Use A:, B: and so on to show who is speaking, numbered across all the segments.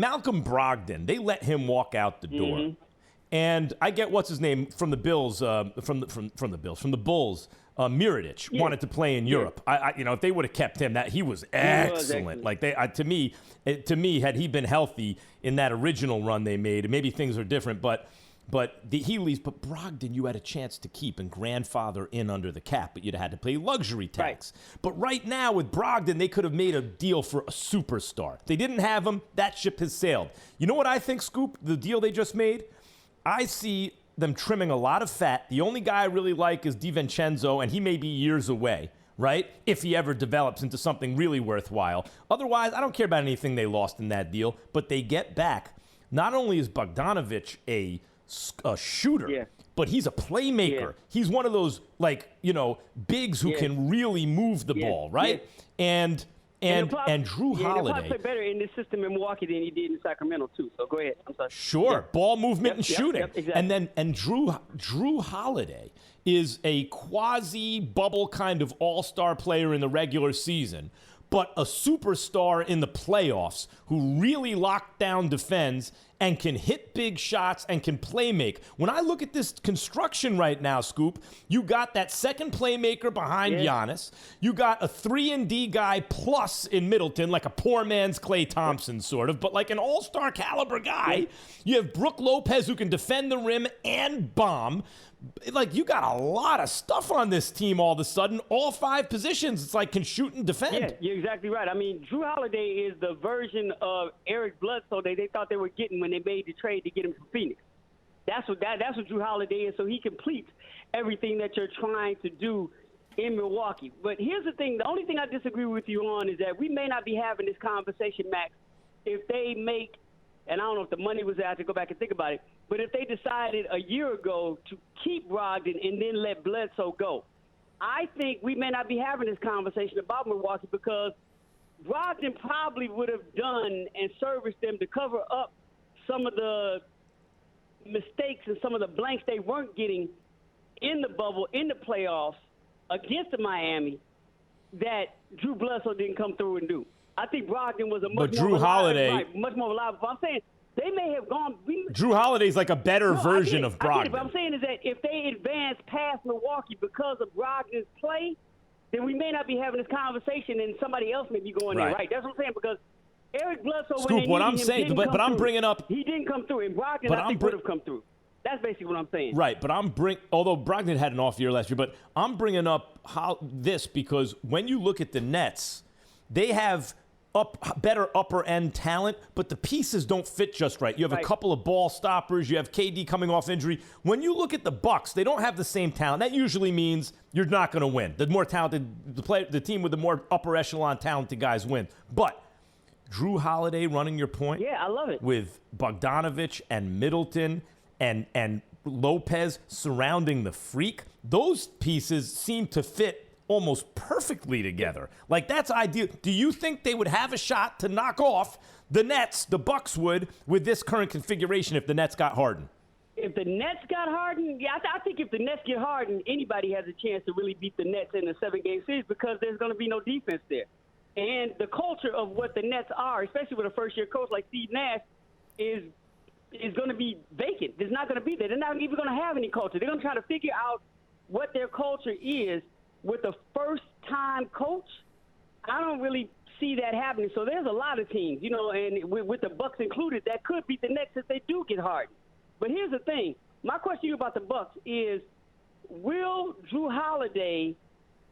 A: Malcolm Brogdon, they let him walk out the door.
B: Mm-hmm.
A: And I get what's his name from the Bills, from the Bulls. Mirotic wanted to play in Europe. If they would have kept him, he was excellent. Like to me, had he been healthy in that original run they made, maybe things are different. But he leaves. But Brogdon, you had a chance to keep and grandfather in under the cap, but you'd had to pay luxury tax. Right. But right now with Brogdon, they could have made a deal for a superstar. They didn't have him. That ship has sailed. You know what I think, Scoop? The deal they just made. I see them trimming a lot of fat. The only guy I really like is DiVincenzo, and he may be years away, right? If he ever develops into something really worthwhile. Otherwise, I don't care about anything they lost in that deal, but they get back. Not only is Bogdanović a shooter, but he's a playmaker. Yeah. He's one of those, bigs who can really move the ball, right? Yeah. And Drew Holiday.
B: He play better in this system in Milwaukee than he did in Sacramento too. So go ahead. I'm sorry.
A: Sure, ball movement and shooting.
B: Yep, exactly.
A: And Drew Holiday is a quasi bubble kind of all-star player in the regular season, but a superstar in the playoffs who really lockdown defends and can hit big shots and can play make. When I look at this construction right now, Scoop, you got that second playmaker behind Giannis. You got a 3-and-D guy plus in Middleton, like a poor man's Klay Thompson sort of, but like an all-star caliber guy. You have Brook Lopez who can defend the rim and bomb. Like, you got a lot of stuff on this team all of a sudden. All 5 positions, it's like can shoot and defend.
B: Yeah, you're exactly right. I mean, Drew Holiday is the version of Eric Bledsoe they thought they were getting when they made the trade to get him from Phoenix. That's what Drew Holiday is. So he completes everything that you're trying to do in Milwaukee. But here's the thing. The only thing I disagree with you on is that we may not be having this conversation, Max, if they make – and I don't know if the money was there. I have to go back and think about it. But if they decided a year ago to keep Brogdon and then let Bledsoe go, I think we may not be having this conversation about Milwaukee because Brogdon probably would have done and serviced them to cover up some of the mistakes and some of the blanks they weren't getting in the bubble, in the playoffs, against the Miami that Drew Bledsoe didn't come through and do. I think Brogdon was a much more reliable. I'm saying they may have gone.
A: Drew Holiday's like a better version of Brogdon.
B: But I'm saying is that if they advance past Milwaukee because of Brogdon's play, then we may not be having this conversation, and somebody else may be going there. Right? That's what I'm saying because Eric Bledsoe.
A: Scoop, what I'm saying, but I'm bringing up.
B: He didn't come through, and Brogdon I think would have come through. That's basically what I'm saying.
A: Right, but although Brogdon had an off year last year, but I'm bringing up this because when you look at the Nets, they have better upper end talent, but the pieces don't fit just right. You have a couple of ball stoppers. You have KD coming off injury. When you look at the Bucks, they don't have the same talent. That usually means you're not going to win. The more talented the team with the more upper echelon talented guys win. But Drew Holiday running your point.
B: Yeah, I love it.
A: With Bogdanović and Middleton and Lopez surrounding the freak, those pieces seem to fit almost perfectly together. Like, that's ideal. Do you think they would have a shot to knock off the Nets, the Bucks would, with this current configuration if the Nets got Harden?
B: If the Nets got Harden, I think if the Nets get Harden, anybody has a chance to really beat the Nets in a 7-game series because there's going to be no defense there. And the culture of what the Nets are, especially with a first-year coach like Steve Nash, is going to be vacant. It's not going to be there. They're not even going to have any culture. They're going to try to figure out what their culture is with a first-time coach. I don't really see that happening. So there's a lot of teams, and with the Bucks included, that could beat the Nets if they do get Harden. But here's the thing. My question to you about the Bucks is, will Drew Holiday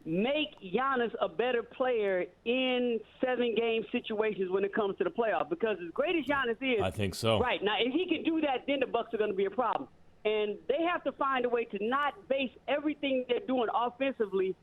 B: make Giannis a better player in 7-game situations when it comes to the playoffs? Because as great as Giannis is,
A: I think so.
B: Right. Now, if he can do that, then the Bucks are going to be a problem. And they have to find a way to not base everything they're doing offensively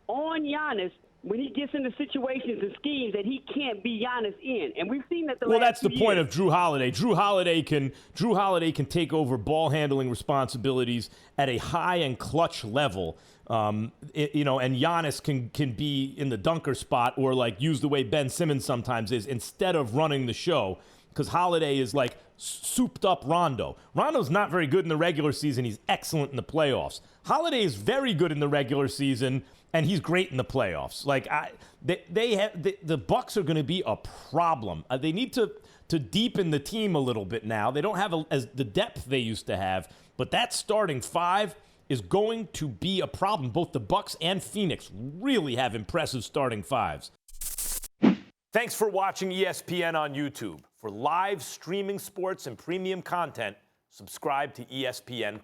B: on Giannis when he gets into situations and schemes that he can't be Giannis in. And we've seen that
A: that's the point of Drew Holiday. Drew Holiday can take over ball handling responsibilities at a high and clutch level. And Giannis can be in the dunker spot or like use the way Ben Simmons sometimes is instead of running the show. Because Holiday is like souped up Rondo. Rondo's not very good in the regular season. He's excellent in the playoffs. Holiday is very good in the regular season, and he's great in the playoffs. Like the Bucks are going to be a problem. They need to to deepen the team a little bit now. They don't have as the depth they used to have, but that starting five is going to be a problem. Both the Bucks and Phoenix really have impressive starting fives. Thanks for watching ESPN on YouTube. For live streaming sports and premium content, subscribe to ESPN+.